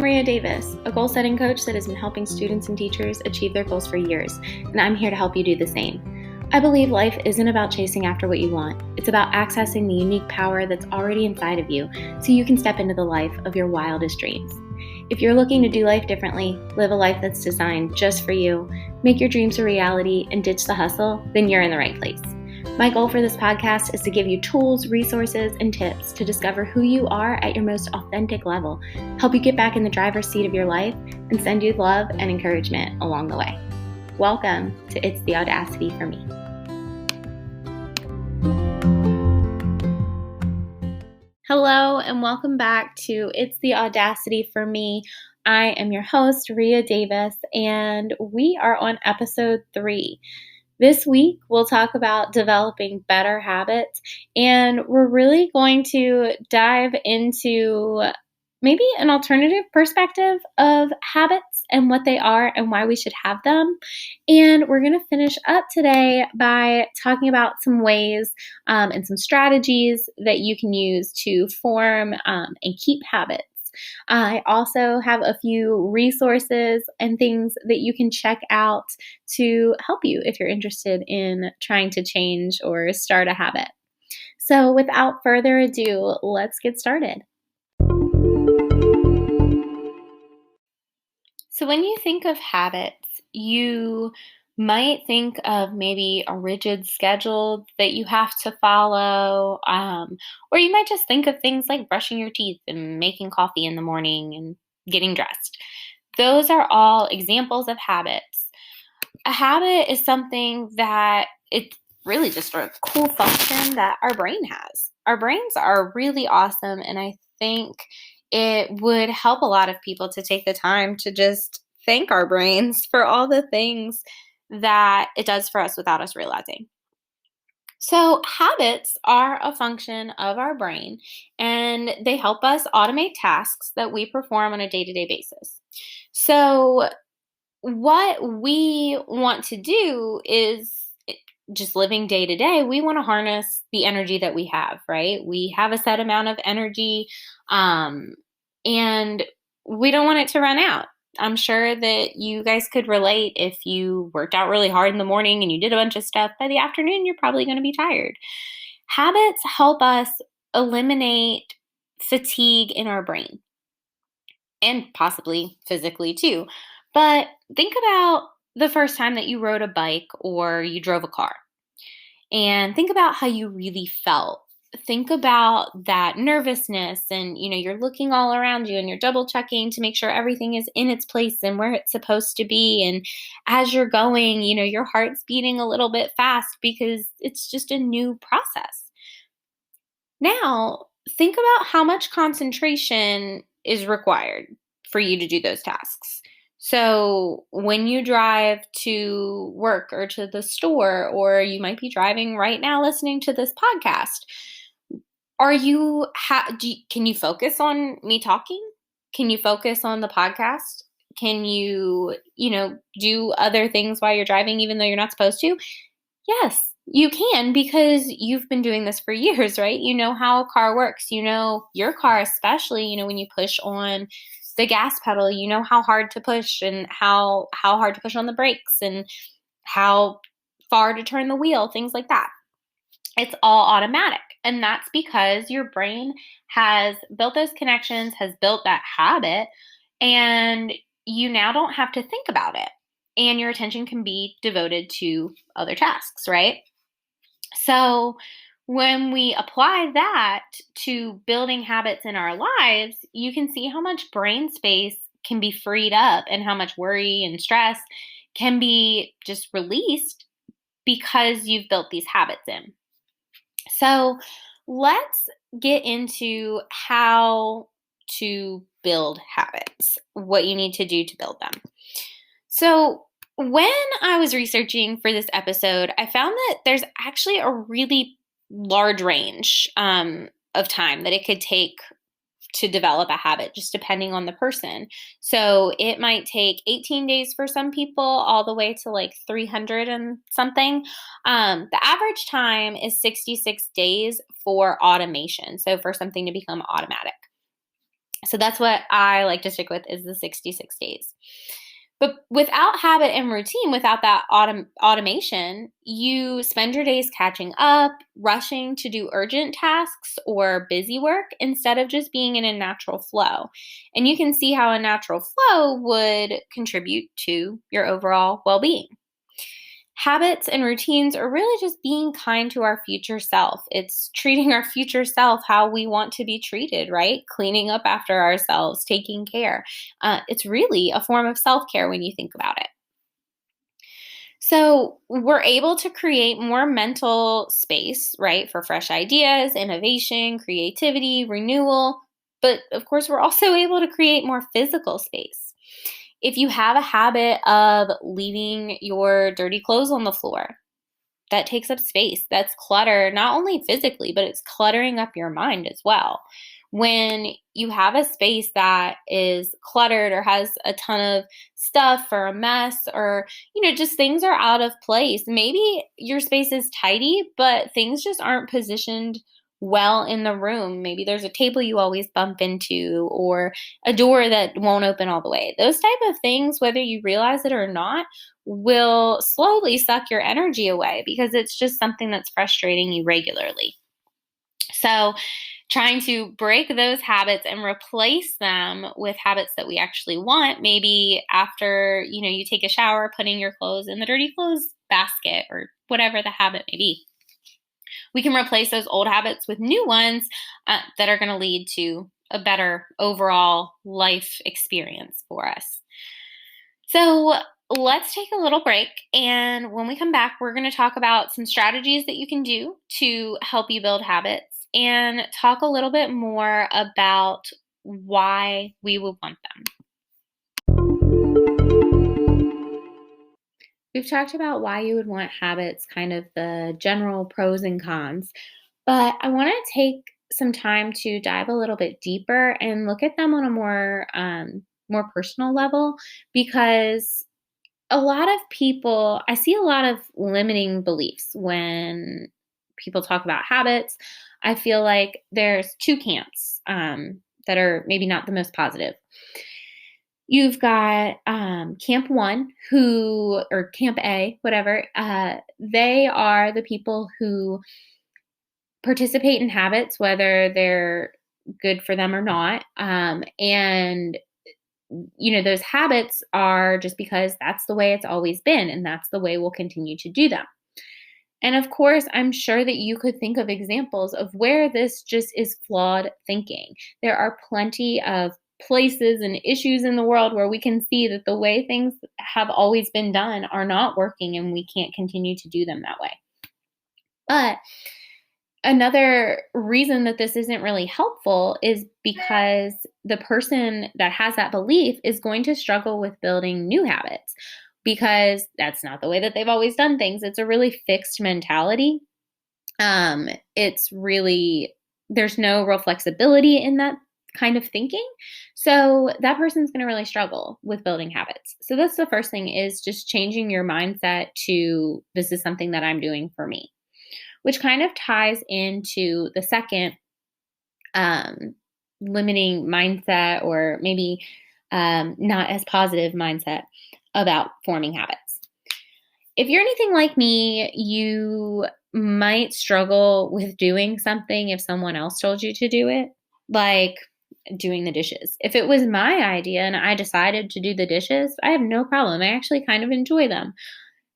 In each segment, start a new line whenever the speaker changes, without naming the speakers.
Ria Davis, a goal-setting coach that has been helping students and teachers achieve their goals for years, and I'm here to help you do the same. I believe life isn't about chasing after what you want. It's about accessing the unique power that's already inside of you so you can step into the life of your wildest dreams. If you're looking to do life differently, live a life that's designed just for you, make your dreams a reality, and ditch the hustle, then you're in the right place. My goal for this podcast is to give you tools, resources, and tips to discover who you are at your most authentic level, help you get back in the driver's seat of your life, and send you love and encouragement along the way. Welcome to It's the Audacity for Me. Hello, and welcome back to It's the Audacity for Me. I am your host, Ria Davis, and we are on episode 3. This week, we'll talk about developing better habits, and we're really going to dive into maybe an alternative perspective of habits and what they are and why we should have them. And we're going to finish up today by talking about some ways and some strategies that you can use to form and keep habits. I also have a few resources and things that you can check out to help you if you're interested in trying to change or start a habit. So without further ado, let's get started. So when you think of habits, you might think of maybe a rigid schedule that you have to follow, or you might just think of things like brushing your teeth and making coffee in the morning and getting dressed. Those are all examples of habits. A habit is something that it's really just a cool function that our brain has. Our brains are really awesome, and I think it would help a lot of people to take the time to just thank our brains for all the things that it does for us without us realizing. So habits are a function of our brain, and they help us automate tasks that we perform on a day-to-day basis. So what we want to do is just living day to day, we want to harness the energy that we have, right? We have a set amount of energy, and we don't want it to run out. I'm sure that you guys could relate. If you worked out really hard in the morning and you did a bunch of stuff, by the afternoon, you're probably going to be tired. Habits help us eliminate fatigue in our brain and possibly physically too. But think about the first time that you rode a bike or you drove a car, and think about how you really felt. Think about that nervousness, and you're looking all around you and you're double checking to make sure everything is in its place and where it's supposed to be. And as you're going, your heart's beating a little bit fast because it's just a new process. Now, think about how much concentration is required for you to do those tasks. So when you drive to work or to the store, or you might be driving right now listening to this podcast, can you focus on me talking? Can you focus on the podcast? Can you, do other things while you're driving even though you're not supposed to? Yes, you can, because you've been doing this for years, right? You know how a car works. You know your car especially, when you push on the gas pedal, you know how hard to push and how hard to push on the brakes and how far to turn the wheel, things like that. It's all automatic. And that's because your brain has built those connections, has built that habit, and you now don't have to think about it. And your attention can be devoted to other tasks, right? So when we apply that to building habits in our lives, you can see how much brain space can be freed up and how much worry and stress can be just released because you've built these habits in. So let's get into how to build habits, what you need to do to build them. So when I was researching for this episode, I found that there's actually a really large range of time that it could take to develop a habit, just depending on the person. So it might take 18 days for some people, all the way to like 300 and something. The average time is 66 days for automation, so for something to become automatic. So that's what I like to stick with, is the 66 days. But without habit and routine, without that automation, you spend your days catching up, rushing to do urgent tasks or busy work instead of just being in a natural flow. And you can see how a natural flow would contribute to your overall well being. Habits and routines are really just being kind to our future self. It's treating our future self how we want to be treated, right? Cleaning up after ourselves, taking care. It's really a form of self care when you think about it. So, we're able to create more mental space, right, for fresh ideas, innovation, creativity, renewal. But of course, we're also able to create more physical space. If you have a habit of leaving your dirty clothes on the floor, that takes up space. That's clutter, not only physically, but it's cluttering up your mind as well. When you have a space that is cluttered or has a ton of stuff or a mess, or, just things are out of place, maybe your space is tidy, but things just aren't positioned well in the room. Maybe there's a table you always bump into, or a door that won't open all the way. Those type of things, whether you realize it or not, will slowly suck your energy away because it's just something that's frustrating you regularly. So, trying to break those habits and replace them with habits that we actually want, maybe after, you take a shower, putting your clothes in the dirty clothes basket or whatever the habit may be. We can replace those old habits with new ones that are going to lead to a better overall life experience for us. So, let's take a little break. And when we come back, we're going to talk about some strategies that you can do to help you build habits and talk a little bit more about why we would want them. We've talked about why you would want habits, kind of the general pros and cons, but I want to take some time to dive a little bit deeper and look at them on a more personal level, because a lot of people, I see a lot of limiting beliefs when people talk about habits. I feel like there's two camps that are maybe not the most positive. You've got Camp One, or Camp A, whatever. They are the people who participate in habits, whether they're good for them or not. And those habits are just because that's the way it's always been, and that's the way we'll continue to do them. And of course, I'm sure that you could think of examples of where this just is flawed thinking. There are plenty of places and issues in the world where we can see that the way things have always been done are not working, and we can't continue to do them that way. But another reason that this isn't really helpful is because the person that has that belief is going to struggle with building new habits, because that's not the way that they've always done things. It's a really fixed mentality. There's no real flexibility in that kind of thinking. So that person's going to really struggle with building habits. So that's the first thing, is just changing your mindset to, this is something that I'm doing for me, which kind of ties into the second limiting mindset, or maybe not as positive mindset about forming habits. If you're anything like me, you might struggle with doing something if someone else told you to do it, like doing the dishes. If it was my idea and I decided to do the dishes, I have no problem. I actually kind of enjoy them.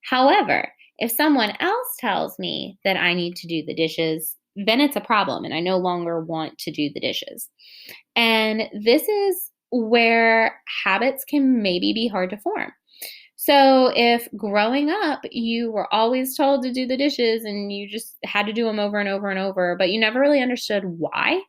However, if someone else tells me that I need to do the dishes, then it's a problem, and I no longer want to do the dishes. And this is where habits can maybe be hard to form. So if growing up you were always told to do the dishes and you just had to do them over and over and over, but you never really understood why,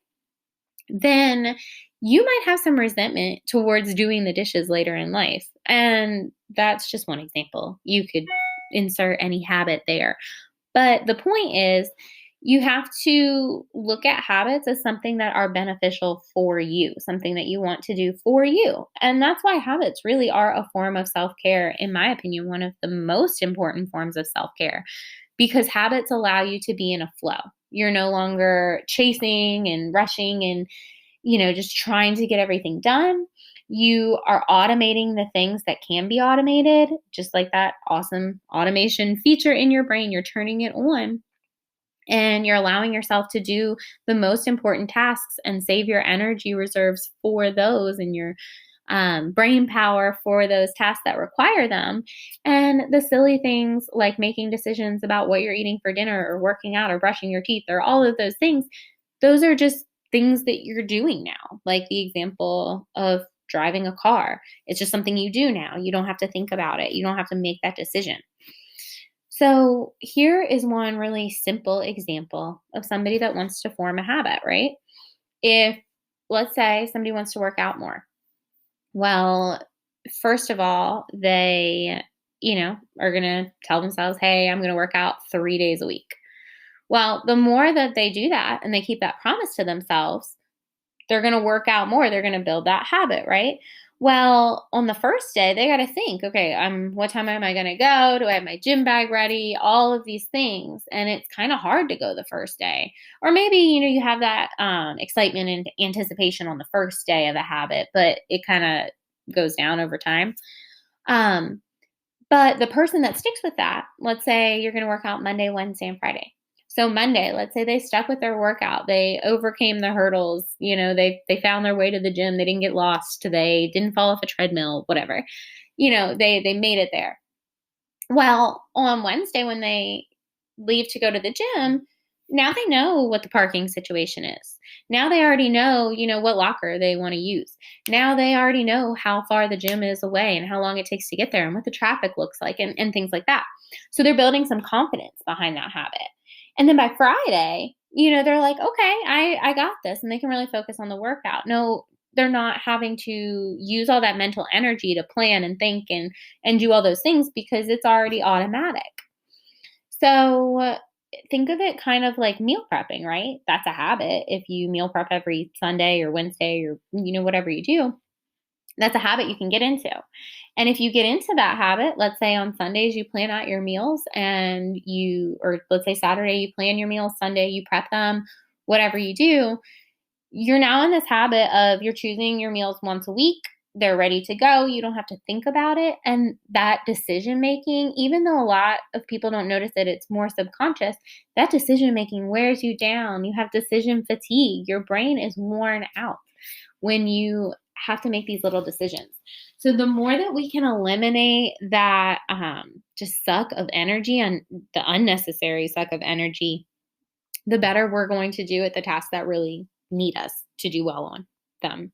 then you might have some resentment towards doing the dishes later in life. And that's just one example. You could insert any habit there. But the point is, you have to look at habits as something that are beneficial for you, something that you want to do for you. And that's why habits really are a form of self-care, in my opinion, one of the most important forms of self-care, because habits allow you to be in a flow. You're no longer chasing and rushing and just trying to get everything done. You are automating the things that can be automated, just like that awesome automation feature in your brain. You're turning it on and you're allowing yourself to do the most important tasks and save your energy reserves for those and your brain power for those tasks that require them. And the silly things like making decisions about what you're eating for dinner or working out or brushing your teeth or all of those things, those are just things that you're doing now. Like the example of driving a car. It's just something you do now. You don't have to think about it. You don't have to make that decision. So, here is one really simple example of somebody that wants to form a habit, right? If, let's say, somebody wants to work out more. Well, first of all, they, are going to tell themselves, hey, I'm going to work out 3 days a week. Well, the more that they do that and they keep that promise to themselves, they're going to work out more. They're going to build that habit, right? Well, on the first day, they got to think, okay, what time am I going to go? Do I have my gym bag ready? All of these things. And it's kind of hard to go the first day. Or maybe, you have that excitement and anticipation on the first day of the habit, but it kind of goes down over time. But the person that sticks with that, let's say you're going to work out Monday, Wednesday, and Friday. So Monday, let's say they stuck with their workout. They overcame the hurdles. They found their way to the gym. They didn't get lost. They didn't fall off a treadmill, whatever. They made it there. Well, on Wednesday when they leave to go to the gym, now they know what the parking situation is. Now they already know, what locker they want to use. Now they already know how far the gym is away and how long it takes to get there and what the traffic looks like and things like that. So they're building some confidence behind that habit. And then by Friday, they're like, okay, I got this. And they can really focus on the workout. No, they're not having to use all that mental energy to plan and think and do all those things because it's already automatic. So think of it kind of like meal prepping, right? That's a habit. If you meal prep every Sunday or Wednesday or, whatever you do, that's a habit you can get into. And if you get into that habit, let's say on Sundays you plan out your meals or let's say Saturday you plan your meals, Sunday you prep them, whatever you do, you're now in this habit of you're choosing your meals once a week. They're ready to go. You don't have to think about it. And that decision making, even though a lot of people don't notice it, it's more subconscious, that decision making wears you down. You have decision fatigue. Your brain is worn out when you have to make these little decisions. So the more that we can eliminate that just suck of energy and the unnecessary suck of energy, the better we're going to do at the tasks that really need us to do well on them.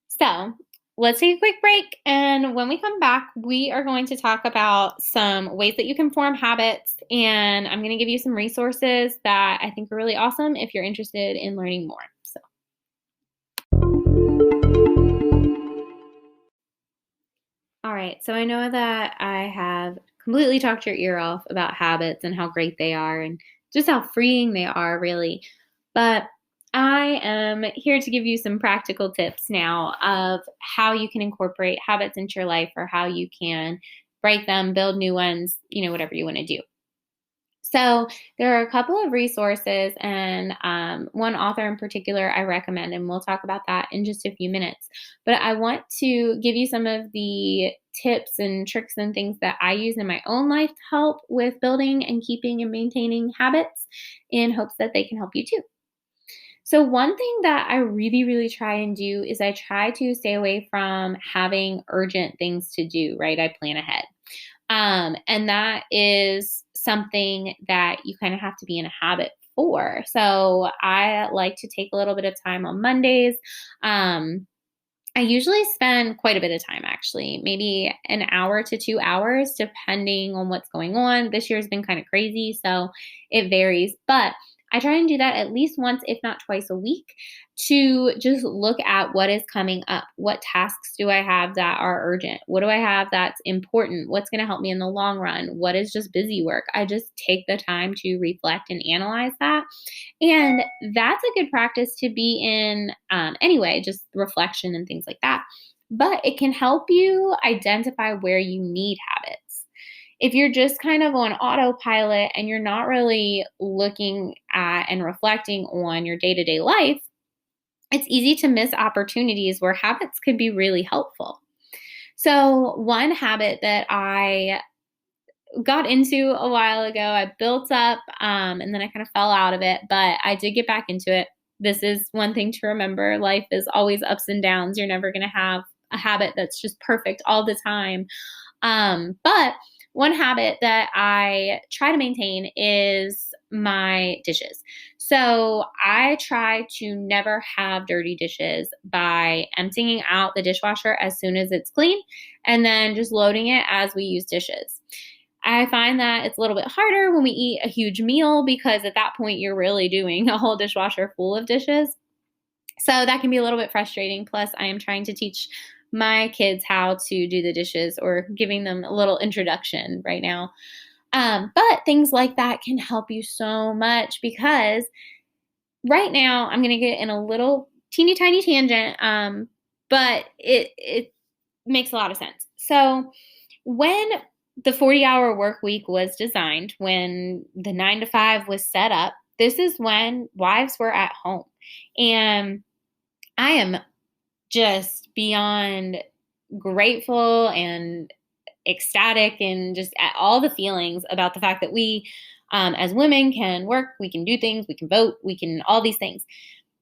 So let's take a quick break. And when we come back, we are going to talk about some ways that you can form habits. And I'm going to give you some resources that I think are really awesome if you're interested in learning more. So. All right, so I know that I have completely talked your ear off about habits and how great they are and just how freeing they are, really. But I am here to give you some practical tips now of how you can incorporate habits into your life or how you can break them, build new ones, whatever you want to do. So there are a couple of resources and one author in particular I recommend, and we'll talk about that in just a few minutes. But I want to give you some of the tips and tricks and things that I use in my own life to help with building and keeping and maintaining habits in hopes that they can help you too. So one thing that I really, really try and do is I try to stay away from having urgent things to do, right? I plan ahead. And that is something that you kind of have to be in a habit for. So I like to take a little bit of time on Mondays. I usually spend quite a bit of time, actually, maybe an hour to 2 hours, depending on what's going on. This year has been kind of crazy, so it varies. But I try and do that at least once, if not twice a week, to just look at what is coming up. What tasks do I have that are urgent? What do I have that's important? What's going to help me in the long run? What is just busy work? I just take the time to reflect and analyze that. And that's a good practice to be in anyway, just reflection and things like that. But it can help you identify where you need habits. If you're just kind of on autopilot and you're not really looking at and reflecting on your day-to-day life, it's easy to miss opportunities where habits could be really helpful. So, one habit that I got into a while ago, I built up, and then I kind of fell out of it, but I did get back into it. This is one thing to remember. Life is always ups and downs. You're never going to have a habit that's just perfect all the time. But one habit that I try to maintain is my dishes. So I try to never have dirty dishes by emptying out the dishwasher as soon as it's clean and then just loading it as we use dishes. I find that it's a little bit harder when we eat a huge meal because at that point you're really doing a whole dishwasher full of dishes. So that can be a little bit frustrating. Plus, I am trying to teach my kids how to do the dishes or giving them a little introduction right now. But things like that can help you so much because right now I'm going to get in a little teeny tiny tangent, but it makes a lot of sense. So when the 40-hour work week was designed, when the 9 to 5 was set up, this is when wives were at home. And I am just beyond grateful and ecstatic and just at all the feelings about the fact that we, as women, can work, we can do things, we can vote, we can all these things.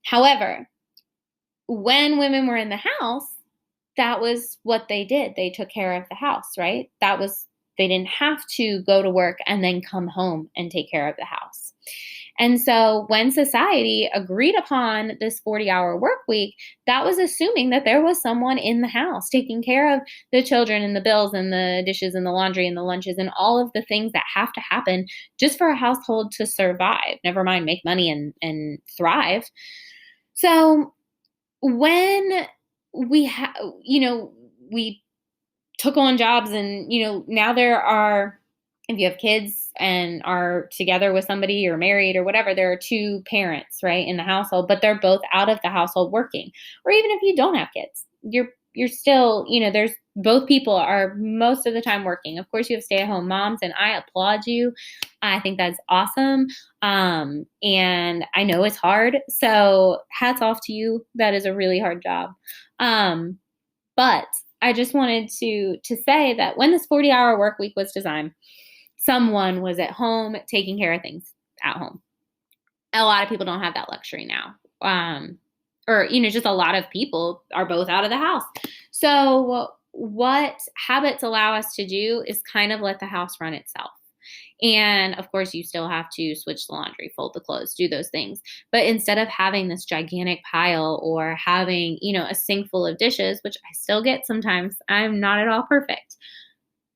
However, when women were in the house, that was what they did. They took care of the house, right? They didn't have to go to work and then come home and take care of the house. And so when society agreed upon this 40-hour work week, that was assuming that there was someone in the house taking care of the children and the bills and the dishes and the laundry and the lunches and all of the things that have to happen just for a household to survive, never mind make money and thrive. So when we we took on jobs and, now there are, if you have kids and are together with somebody or married or whatever, there are two parents, right, in the household, but they're both out of the household working. Or even if you don't have kids, you're still, there's both people are most of the time working. Of course, you have stay-at-home moms, and I applaud you. I think that's awesome. And I know it's hard. So hats off to you. That is a really hard job. But I just wanted to say that when this 40-hour work week was designed, someone was at home taking care of things at home. A lot of people don't have that luxury now. Or, just a lot of people are both out of the house. So what habits allow us to do is kind of let the house run itself. And of course, you still have to switch the laundry, fold the clothes, do those things. But instead of having this gigantic pile or having, a sink full of dishes, which I still get sometimes, I'm not at all perfect.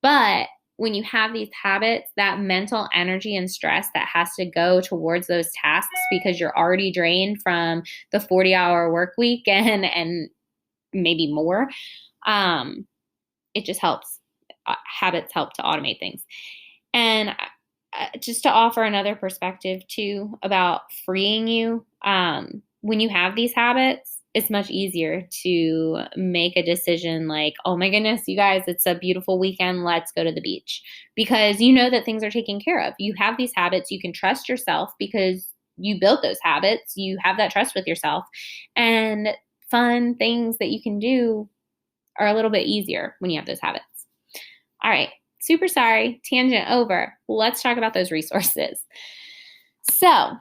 But when you have these habits, that mental energy and stress that has to go towards those tasks because you're already drained from the 40-hour work week and maybe more, it just helps. Habits help to automate things. And just to offer another perspective too about freeing you, when you have these habits, it's much easier to make a decision like, oh my goodness, you guys, it's a beautiful weekend. Let's go to the beach, because you know that things are taken care of. You have these habits. You can trust yourself because you built those habits. You have that trust with yourself, and fun things that you can do are a little bit easier when you have those habits. All right. Super sorry. Tangent over. Let's talk about those resources. So,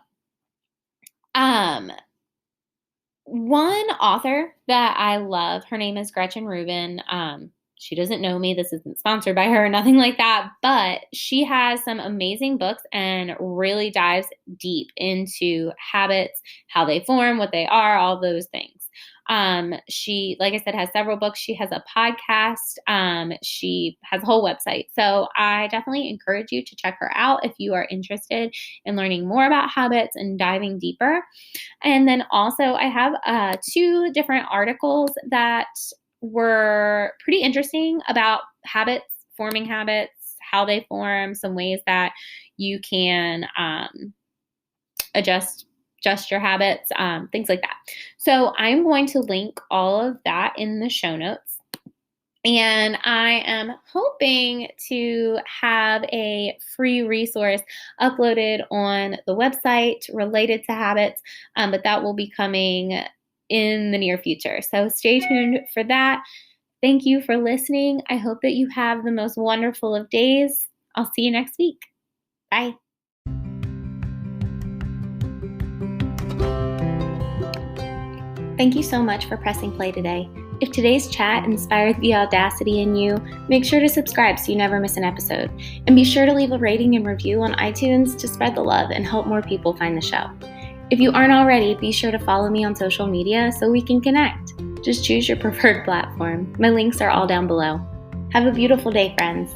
one author that I love, her name is Gretchen Rubin. She doesn't know me. This isn't sponsored by her, nothing like that. But she has some amazing books and really dives deep into habits, how they form, what they are, all those things. She, like I said, has several books. She has a podcast. She has a whole website. So I definitely encourage you to check her out if you are interested in learning more about habits and diving deeper. And then also I have 2 different articles that were pretty interesting about habits, forming habits, how they form, some ways that you can adjust your habits, things like that. So I'm going to link all of that in the show notes. And I am hoping to have a free resource uploaded on the website related to habits, but that will be coming in the near future. So stay tuned for that. Thank you for listening. I hope that you have the most wonderful of days. I'll see you next week. Bye. Thank you so much for pressing play today. If today's chat inspired the audacity in you, make sure to subscribe so you never miss an episode. And be sure to leave a rating and review on iTunes to spread the love and help more people find the show. If you aren't already, be sure to follow me on social media so we can connect. Just choose your preferred platform. My links are all down below. Have a beautiful day, friends.